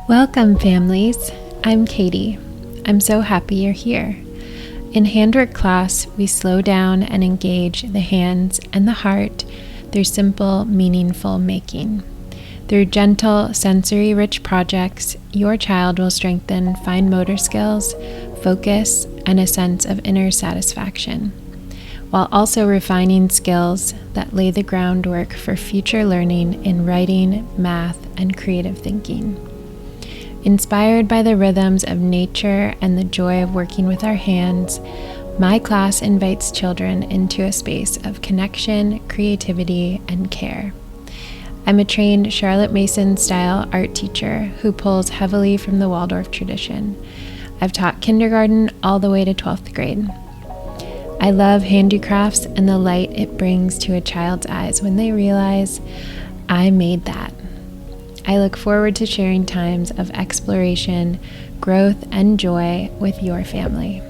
Welcome, families. I'm Katy. I'm so happy you're here. In Handwork Class, we slow down and engage the hands and the heart through simple, meaningful making. Through gentle, sensory-rich projects, your child will strengthen fine motor skills, focus, and a sense of inner satisfaction, while also refining skills that lay the groundwork for future learning in writing, math, and creative thinking. Inspired by the rhythms of nature and the joy of working with our hands, my class invites children into a space of connection, creativity, and care. I'm a trained Charlotte Mason-style art teacher who pulls heavily from the Waldorf tradition. I've taught kindergarten all the way to 12th grade. I love handicrafts and the light it brings to a child's eyes when they realize, I made that. I look forward to sharing times of exploration, growth, and joy with your family.